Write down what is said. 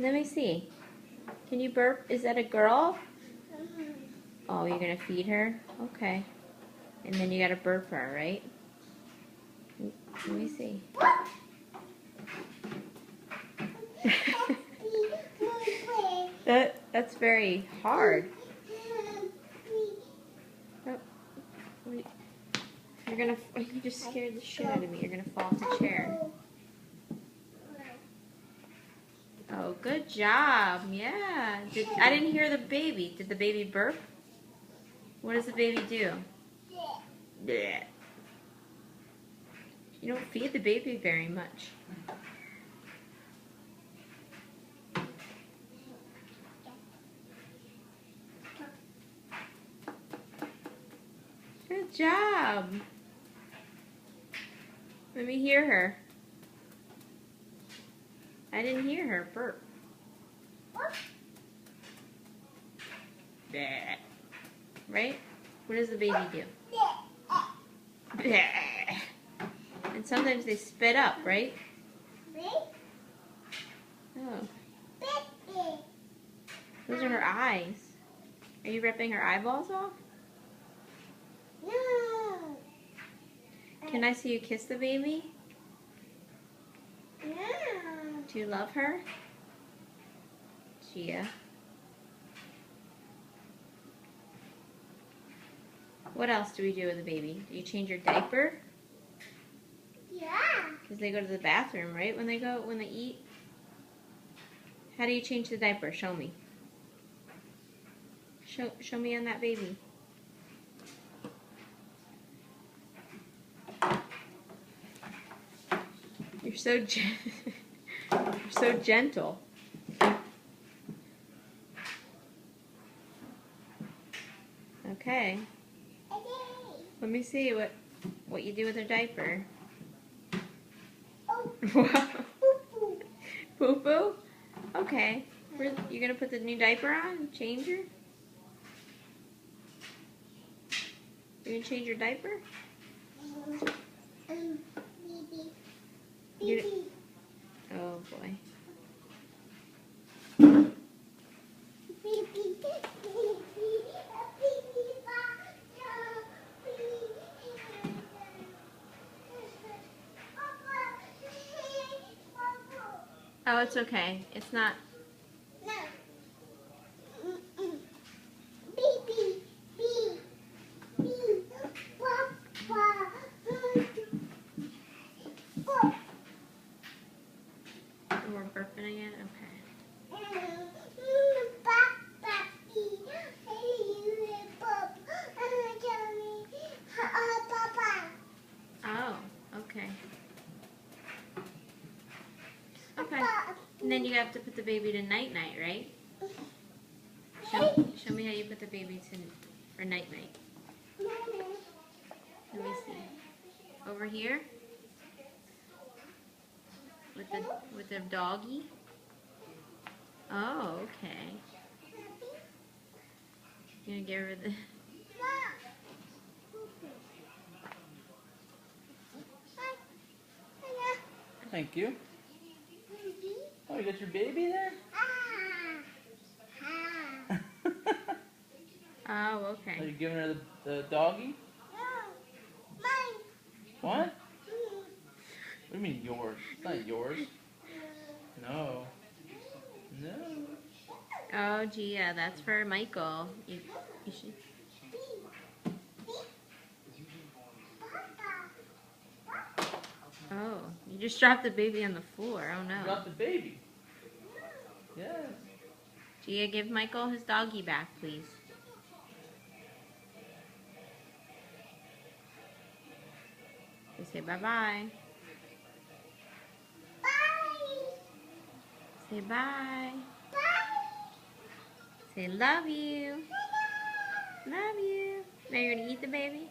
Let me see. Can you burp? Is that a girl? Oh, you're gonna feed her? Okay. And then you gotta burp her, right? Let me see. That's very hard. Oh, wait. You just scared the shit out of me. You're gonna fall off the chair. Oh, good job. Yeah. I didn't hear the baby. Did the baby burp? What does the baby do? Bleh. You don't feed the baby very much. Good job. Let me hear her. I didn't hear her burp. Bleh. Right? What does the baby do? Bleh. And sometimes they spit up, right? Oh. Those are her eyes. Are you ripping her eyeballs off? No. Can I see you kiss the baby? No. Do you love her? Gia. What else do we do with the baby? Do you change your diaper? Yeah. Because they go to the bathroom, right? When they eat? How do you change the diaper? Show me. Show me on that baby. You're so you're so gentle. Okay. Let me see what you do with her diaper. Oh. Poo poo? Okay. You gonna put the new diaper on and change her? You gonna change your diaper? Baby. Oh boy. Oh, it's okay. It's not. No. Baby. Papa. We're burping again? Okay. Oh, okay. Okay. And then you have to put the baby to night-night, right? Show me how you put the baby for night-night. Let me see. Over here? With the doggy? Oh, okay. You gonna give her the... Thank you. Oh, you got your baby there? Oh, Are okay. you giving her the doggy? What? What do you mean yours? It's not yours. No. No. Oh, Gia, that's for Michael. You should... Oh, you just dropped the baby on the floor. Oh, no. Drop the baby. Yes. Gia, give Michael his doggy back, please. Say bye-bye. Say bye. Say love you. Love you. Now you're going to eat the baby?